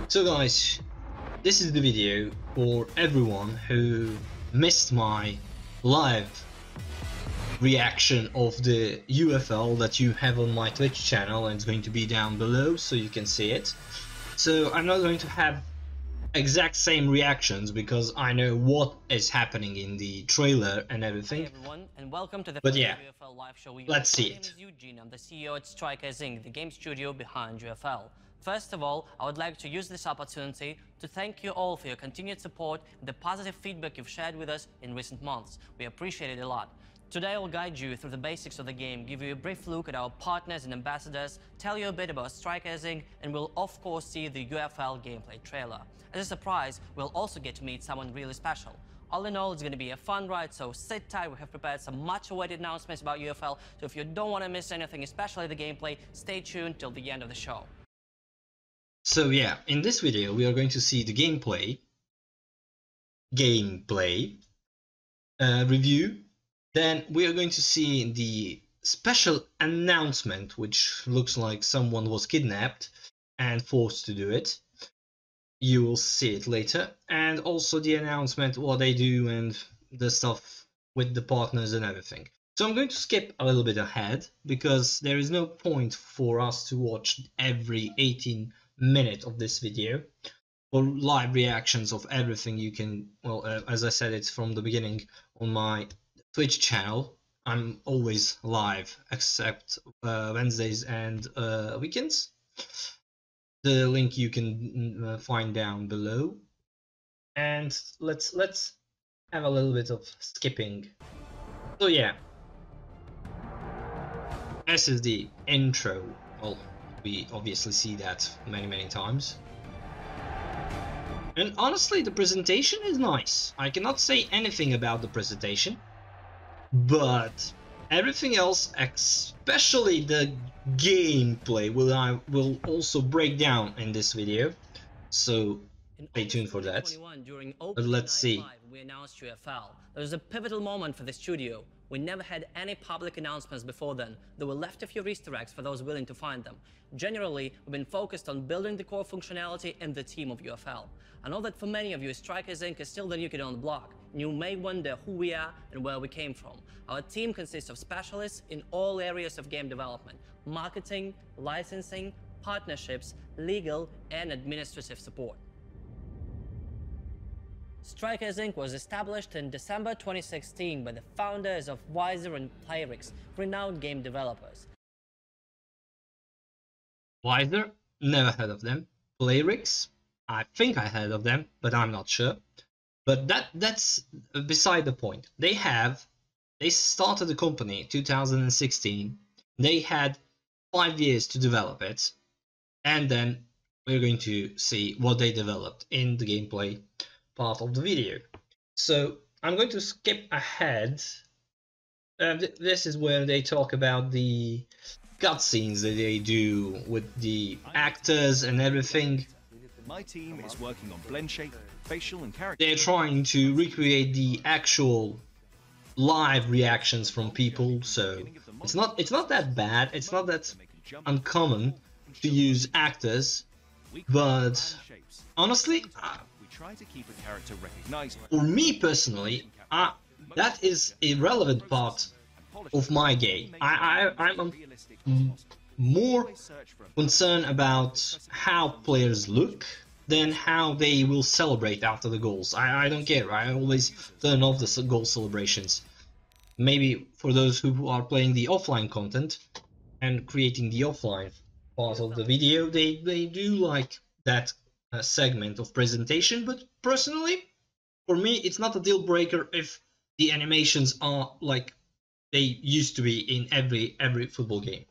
So guys, this is the video for everyone who missed my live reaction of the UFL that you have on my Twitch channel, and it's going to be down below so you can see it. So I'm not going to have exact same reactions because I know what is happening in the trailer and everything. Hi everyone, and welcome to the UFL live show. Let's see it. My name is Eugene. I'm the CEO at Strikers Inc., the game studio behind UFL. First of all, I would like to use this opportunity to thank you all for your continued support and the positive feedback you've shared with us in recent months. We appreciate it a lot. Today I will guide you through the basics of the game, give you a brief look at our partners and ambassadors, tell you a bit about Strikers Inc., and we'll of course see the UFL gameplay trailer. As a surprise, we'll also get to meet someone really special. All in all, it's going to be a fun ride, so sit tight. We have prepared some much-awaited announcements about UFL, so if you don't want to miss anything, especially the gameplay, stay tuned till the end of the show. So yeah, in this video we are going to see the gameplay review. Then we are going to see the special announcement, which looks like someone was kidnapped and forced to do it. You will see it later. And also the announcement, what they do and the stuff with the partners and everything. So I'm going to skip a little bit ahead because there is no point for us to watch every 18 minutes of this video. For live reactions of everything you can, well, as I said, it's from the beginning on my Twitch channel. I'm always live except Wednesdays and weekends. The link you can find down below. And let's have a little bit of skipping. So yeah, this is the intro. Well, we obviously see that many times. And honestly, the presentation is nice. I cannot say anything about the presentation, but everything else, especially the gameplay, will also break down in this video. So stay tuned for that. But let's see. We announced UFL. There was a pivotal moment for the studio. We never had any public announcements before then. There were left a few Easter eggs for those willing to find them. Generally, we've been focused on building the core functionality and the team of UFL. I know that for many of you, Strikers Inc. is still the new kid on the block, and you may wonder who we are and where we came from. Our team consists of specialists in all areas of game development: marketing, licensing, partnerships, legal, and administrative support. Strikers Inc. was established in December 2016 by the founders of Wiser and Playrix, renowned game developers. Wiser? Never heard of them. Playrix? I think I heard of them, but I'm not sure. But that's beside the point. They started the company in 2016. They had 5 years to develop it, and then we're going to see what they developed in the gameplay part of the video. So I'm going to skip ahead. This is where they talk about the cutscenes that they do with the actors and everything. My team is working on blend shape, facial and character. They're trying to recreate the actual live reactions from people, so it's not that bad. It's not that uncommon to use actors, but honestly, for me personally, that is a relevant part of my game. I'm more concerned about how players look than how they will celebrate after the goals. I don't care. I always turn off the goal celebrations. Maybe for those who are playing the offline content and creating the offline part of the video, they do like that segment of presentation, but personally, for me, it's not a deal breaker if the animations are like they used to be in every football game.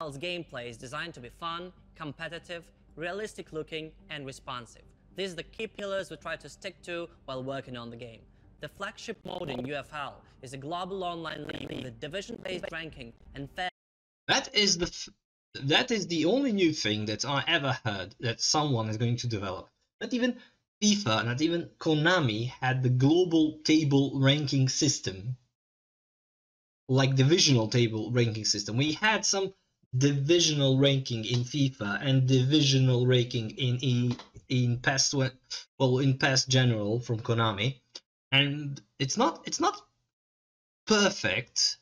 Gameplay is designed to be fun, competitive, realistic looking, and responsive. These are the key pillars we try to stick to while working on the game. The flagship mode in UFL is a global online league with a division-based ranking and fair. That is the only new thing that I ever heard that someone is going to develop. Not even FiFa, not even Konami had the global table ranking system, like divisional table ranking system. We had some divisional ranking in FIFA and divisional ranking in PES, in PES General from Konami, and it's not perfect.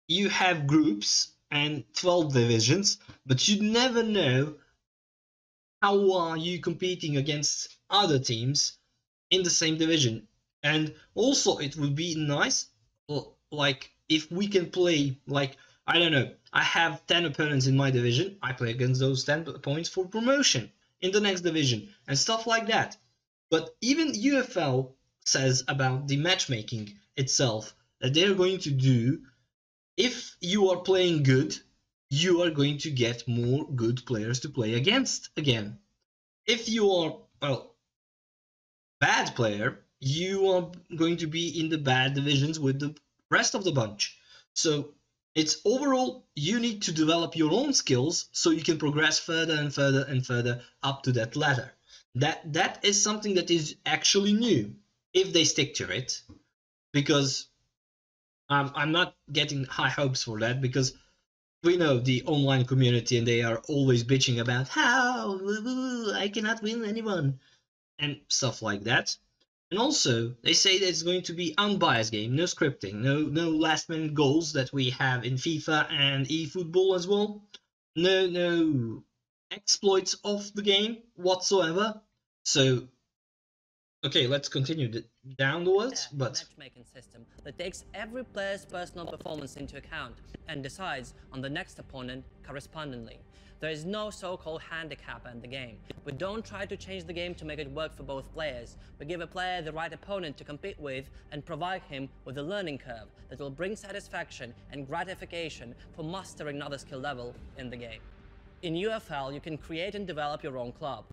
You have groups and 12 divisions, but you never know how are you competing against other teams in the same division. And also it would be nice, like, if we can play, like, I don't know, I have 10 opponents in my division, I play against those 10 points for promotion in the next division and stuff like that. But even UFL says about the matchmaking itself that they're going to do, if you are playing good, you are going to get more good players to play against again. If you are a bad player, you are going to be in the bad divisions with the rest of the bunch. So it's overall, you need to develop your own skills so you can progress further and further and further up to that ladder. That is something that is actually new if they stick to it, because I'm not getting high hopes for that, because we know the online community and they are always bitching about how I cannot win anyone and stuff like that. And also, they say that it's going to be unbiased game, no scripting, no last minute goals that we have in FIFA and eFootball as well. No exploits of the game whatsoever. So, okay, let's continue down the words, but matchmaking system that takes every player's personal performance into account and decides on the next opponent correspondingly. There is no so-called handicap in the game. We don't try to change the game to make it work for both players. We give a player the right opponent to compete with and provide him with a learning curve that will bring satisfaction and gratification for mastering another skill level in the game. In UFL, you can create and develop your own club.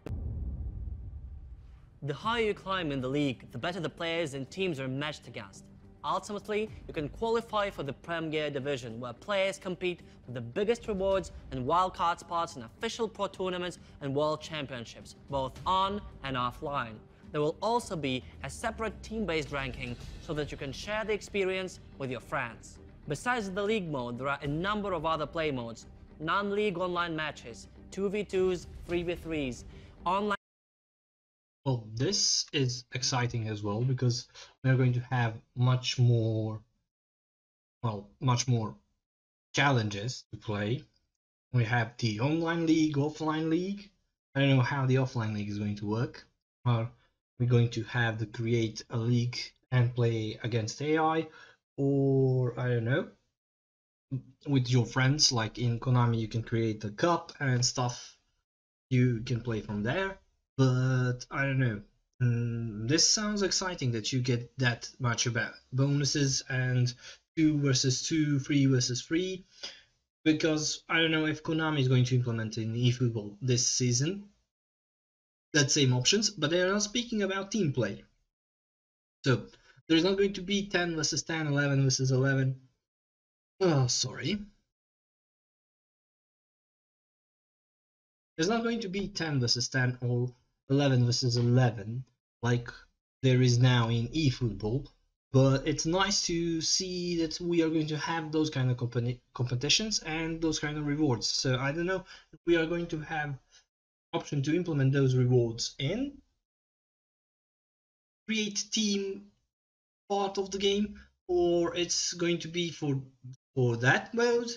The higher you climb in the league, the better the players and teams are matched against. Ultimately, you can qualify for the Premier Division, where players compete for the biggest rewards and wildcard spots in official pro tournaments and world championships, both on and offline. There will also be a separate team-based ranking so that you can share the experience with your friends. Besides the league mode, there are a number of other play modes: non-league online matches, 2v2s, 3v3s, online. well, this is exciting as well, because we're going to have much more challenges to play. We have the online league, offline league. I don't know how the offline league is going to work. Are we going to have to create a league and play against AI, or I don't know, with your friends? Like in Konami, you can create a cup and stuff. You can play from there. But I don't know. This sounds exciting that you get that much about bonuses and 2 versus 2, 3 versus 3. Because I don't know if Konami is going to implement in eFootball this season that same options, but they are not speaking about team play. So there's not going to be 10 versus 10, 11 versus 11. Oh, sorry. There's not going to be 10 versus 10 or 11 versus 11 like there is now in eFootball, but it's nice to see that we are going to have those kind of competitions and those kind of rewards. So I don't know if we are going to have option to implement those rewards in create team part of the game, or it's going to be for that mode,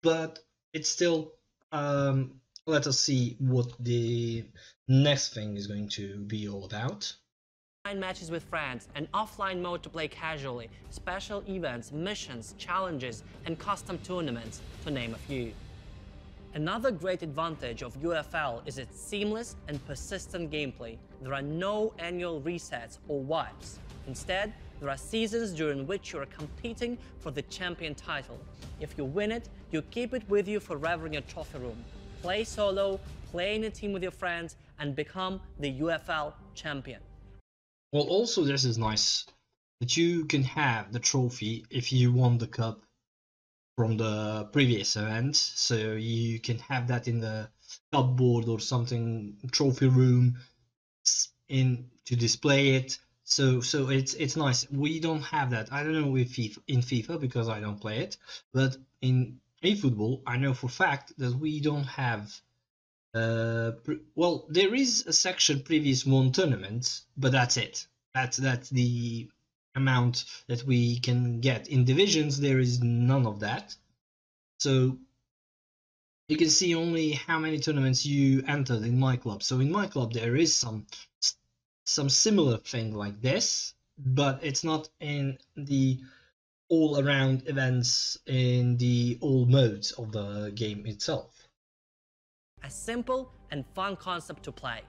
but it's still let us see what the next thing is going to be all about. Matches with friends, an offline mode to play casually, special events, missions, challenges, and custom tournaments, to name a few. Another great advantage of UFL is its seamless and persistent gameplay. There are no annual resets or wipes. Instead, there are seasons during which you are competing for the champion title. If you win it, you keep it with you forever in your trophy room. Play solo, play in a team with your friends, and become the UFL champion. Well, also this is nice that you can have the trophy if you won the cup from the previous event, so you can have that in the cupboard or something, trophy room, in to display it. So it's nice. We don't have that. I don't know if in FIFA because I don't play it, but in eFootball, I know for a fact that we don't have. Well, there is a section previous won tournaments, but that's it. That's the amount that we can get. In divisions, there is none of that. So you can see only how many tournaments you entered in my club. So in my club, there is some similar thing like this, but it's not in the all-around events in the all modes of the game itself. A simple and fun concept to play.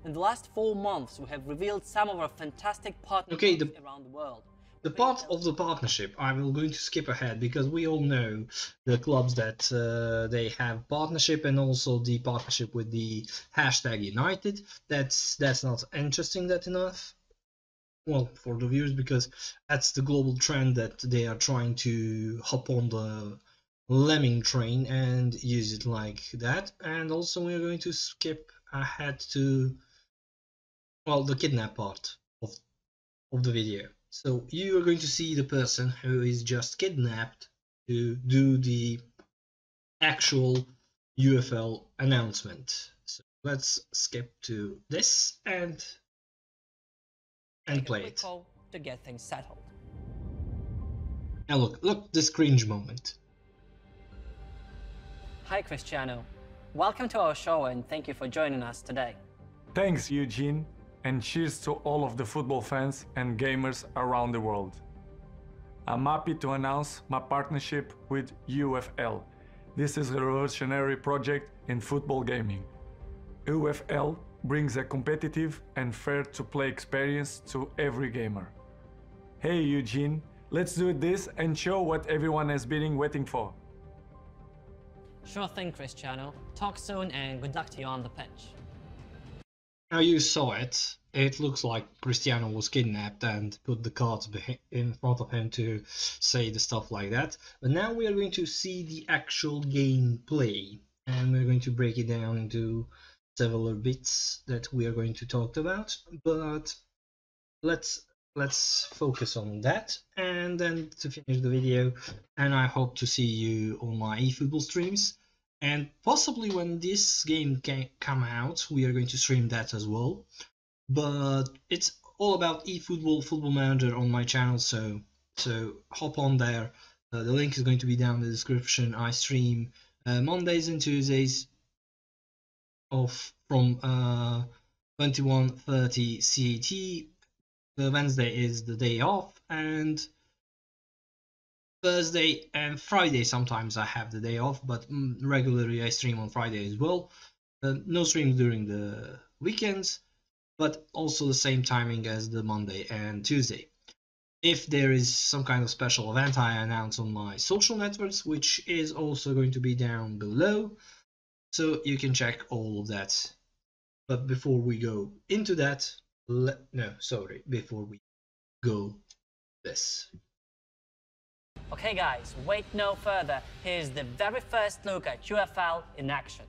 In the last 4 months, we have revealed some of our fantastic partners around the world. The part of the partnership, I'm going to skip ahead because we all know the clubs that they have partnership, and also the partnership with the #United. That's not interesting that enough. Well, for the viewers, because that's the global trend that they are trying to hop on the lemming train and use it like that. And also we're going to skip ahead to, well, the kidnap part of the video. So you are going to see the person who is just kidnapped to do the actual UFL announcement. So let's skip to this and play it. To get things settled. Now look this cringe moment. Hi Cristiano, welcome to our show and thank you for joining us today. Thanks Eugene, and cheers to all of the football fans and gamers around the world. I'm happy to announce my partnership with UFL. This is a revolutionary project in football gaming. UFL brings a competitive and fair-to-play experience to every gamer. Hey Eugene, let's do this and show what everyone has been waiting for. Sure thing, Cristiano. Talk soon and good luck to you on the pitch. Now you saw it. It looks like Cristiano was kidnapped and put the cards in front of him to say the stuff like that. But now we are going to see the actual gameplay, and we're going to break it down into several bits that we are going to talk about. But let's focus on that, and then to finish the video, and I hope to see you on my eFootball streams, and possibly when this game can come out we are going to stream that as well. But it's all about eFootball, Football Manager on my channel, so hop on there. The link is going to be down in the description. I stream Mondays and Tuesdays from 21:30 CAT. The Wednesday is the day off, and Thursday and Friday sometimes I have the day off, but regularly I stream on Friday as well. No streams during the weekends, but also the same timing as the Monday and Tuesday. If there is some kind of special event, I announce on my social networks, which is also going to be down below, so you can check all of that. But before we go into that, before we go this. Okay guys, wait no further. Here's the very first look at UFL in action.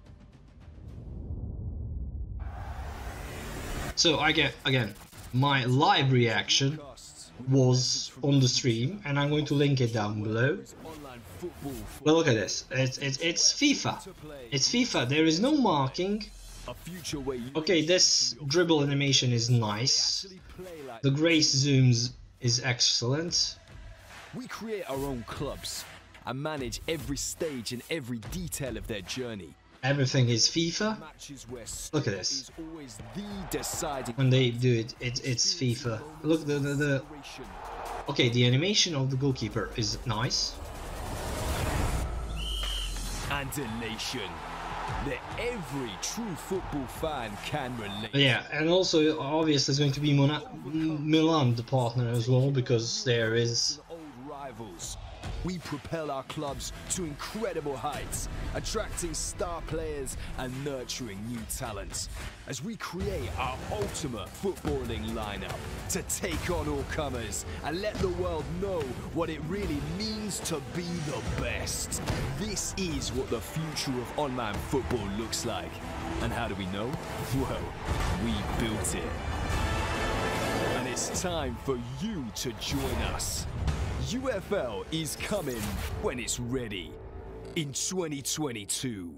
So I get, again, my live reaction was on the stream, and I'm going to link it down below. Well, look at this. It's FIFA. It's FIFA. There is no marking. Okay, this dribble animation is nice. The grace zooms is excellent. We create our own clubs and manage every stage and every detail of their journey. Everything is FIFA. Look at this. When they do it, it's FIFA. Look, okay, the animation of the goalkeeper is nice. And elation that every true football fan can relate. Yeah, and also obviously there's going to be Milan, the partner, as well, because there is. We propel our clubs to incredible heights, attracting star players and nurturing new talents, as we create our ultimate footballing lineup to take on all comers and let the world know what it really means to be the best. This is what the future of online football looks like. And how do we know? Well, we built it. And it's time for you to join us. UFL is coming when it's ready in 2022.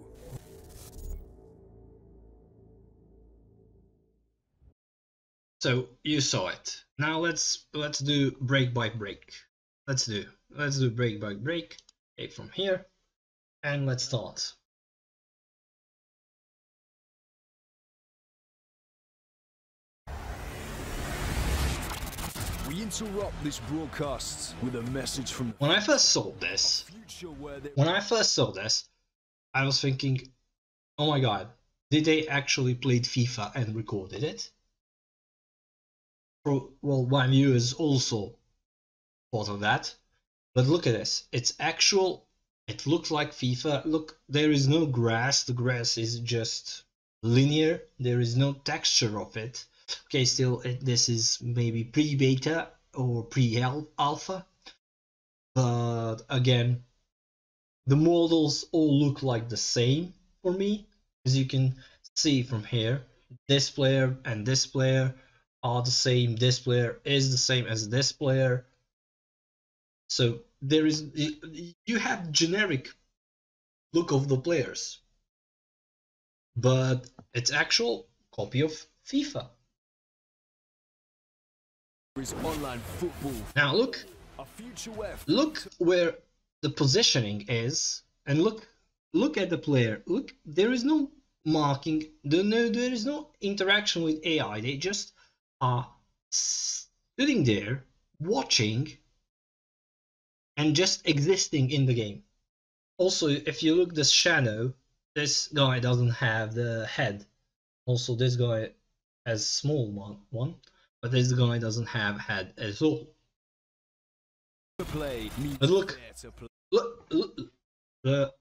So you saw it. Now let's do break by break. Let's do break by break. Okay, from here, and let's start. We interrupt this broadcast with a message from When I first saw this, I was thinking, oh my god, did they actually play FIFA and recorded it? Well, my viewers also thought of that, but look at this. It's actual. It looks like FIFA. Look, there is no grass. The grass is just linear. There is no texture of it. Okay, still, this is maybe pre-beta or pre-alpha, but again, the models all look like the same for me. As you can see from here, this player and this player are the same. This player is the same as this player. So you have generic look of the players, but it's actual copy of FIFA. online football. Now look where the positioning is, and look at the player. Look, there is no marking. There is no interaction with AI. They just are sitting there watching and just existing in the game. Also, if you look this shadow, this guy doesn't have the head. Also, this guy has small one, but this guy doesn't have head at all. But look, where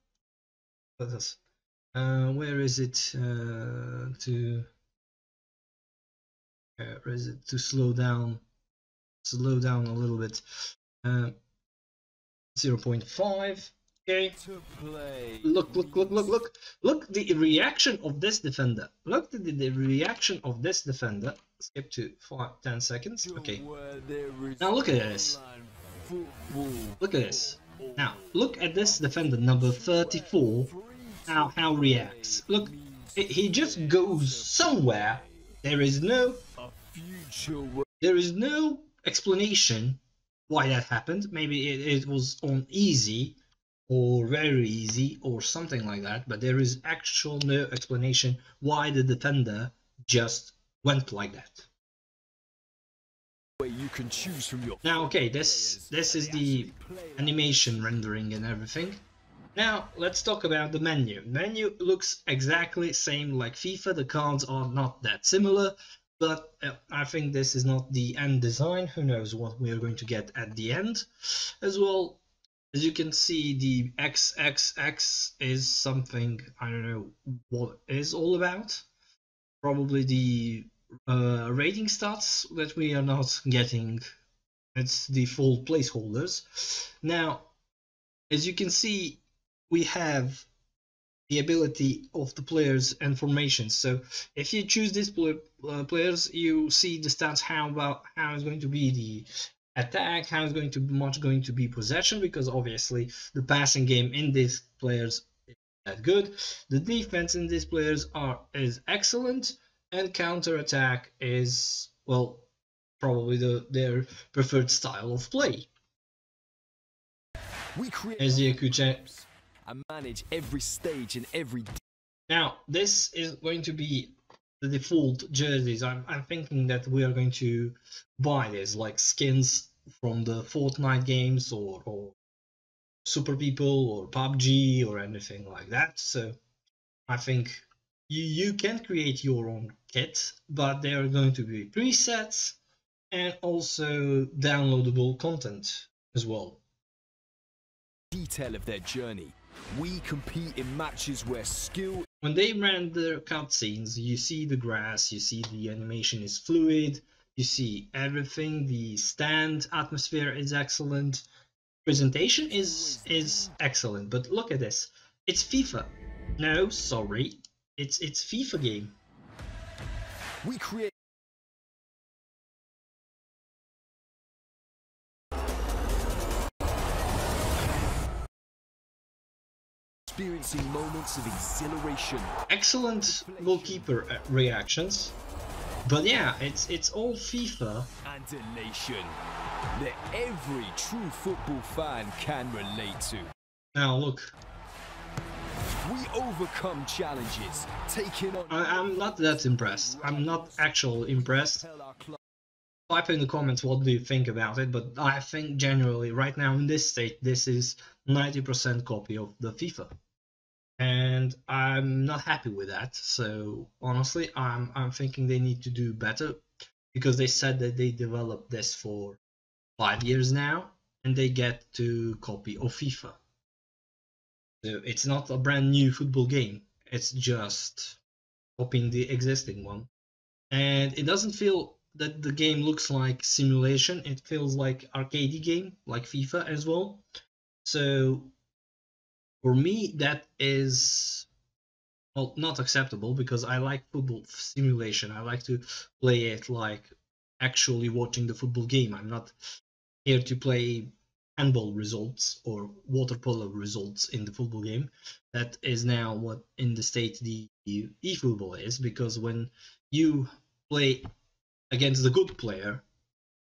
is it where is it to slow down a little bit? 0.5. Okay. Look the reaction of this defender. Look at the reaction of this defender. Skip to 10 seconds. Okay. Now look at this. Look at this. Now look at this defender number 34. How reacts. Look, he just goes somewhere. There is no explanation why that happened. Maybe it was on easy or very easy or something like that, but there is actual no explanation why the defender just went like that. You can choose from your now, okay, this is the animation rendering and everything. Now let's talk about the menu. Menu looks exactly same like FIFA. The cards are not that similar, but I think this is not the end design. Who knows what we are going to get at the end. As well, as you can see, the XXX is something I don't know what it is all about. Probably the rating stats that we are not getting. It's default placeholders. Now, as you can see, we have the ability of the players and formations. So if you choose these players, you see the stats, how is going to be the attack, how is going to be possession, because obviously the passing game in these players is that good. The defense in these players is excellent, and counter attack is, well, probably their preferred style of play. We create As you could check. and manage every stage and every. Now this is going to be the default jerseys. I'm thinking that we are going to buy this, like skins from the Fortnite games or Super People or PUBG or anything like that. So I think you can create your own kit, but there are going to be presets and also downloadable content as well. Detail of their journey. We compete in matches where skill. When they render cutscenes, you see the grass, you see the animation is fluid, you see everything. The stand atmosphere is excellent, presentation is excellent. But look at this, it's FIFA. No, sorry, it's FIFA game. We create. experiencing moments of exhilaration. Excellent goalkeeper reactions. But yeah, it's all FIFA. And elation that every true football fan can relate to. Now look, We overcome challenges, taking on... I'm not that impressed. I'm not actually impressed. Type in the comments what do you think about it, but I think generally right now in this state this is 90% copy of the FIFA. And I'm not happy with that. So honestly, I'm thinking they need to do better, because they said that they developed this for 5 years now and they get to copy of FIFA. So it's not a brand new football game, it's just copying the existing one. And it doesn't feel that the game looks like simulation, it feels like arcade game, like FIFA as well. So for me that is, well, not acceptable, because I like football simulation. I like to play it like actually watching the football game. I'm not here to play handball results or water polo results in the football game. That is now what in the state the e-football is, because when you play against the good player,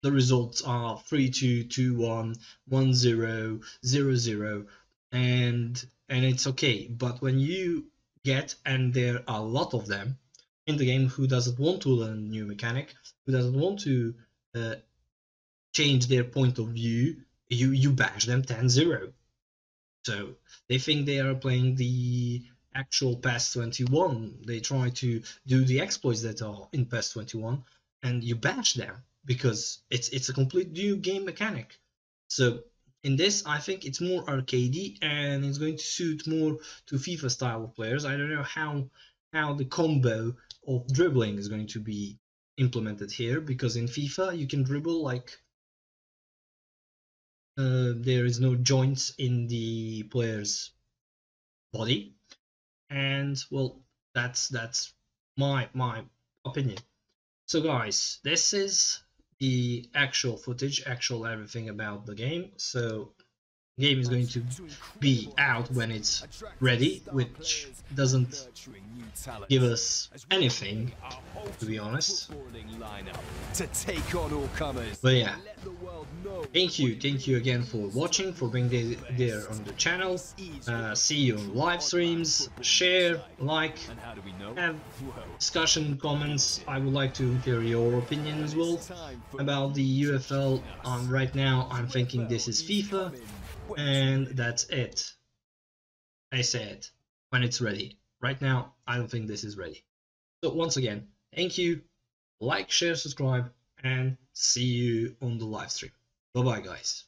the results are 3-2, 2-1, 1-0, 0-0, and it's okay. But when you get, and there are a lot of them in the game who doesn't want to learn a new mechanic, who doesn't want to change their point of view, you bash them 10-0. So they think they are playing the actual PES 21. They try to do the exploits that are in PES 21, and you bash them because it's a complete new game mechanic. So in this, I think it's more arcadey and it's going to suit more to FIFA style of players. I don't know how the combo of dribbling is going to be implemented here, because in FIFA you can dribble like there is no joints in the player's body, and well, that's my opinion. So guys, this is the actual footage, actual everything about the game. So the game is going to be out when it's ready, which doesn't give us anything, to be honest. To take on all comers. But yeah, thank you again for watching, for being there on the channel. See you on live streams. Share, like, have discussion, comments. I would like to hear your opinion as well about the UFL. Right now I'm thinking this is FIFA, and that's it. I said when it's ready. Right now I don't think this is ready. So once again, thank you. Like, share, subscribe, and see you on the live stream. Bye bye guys.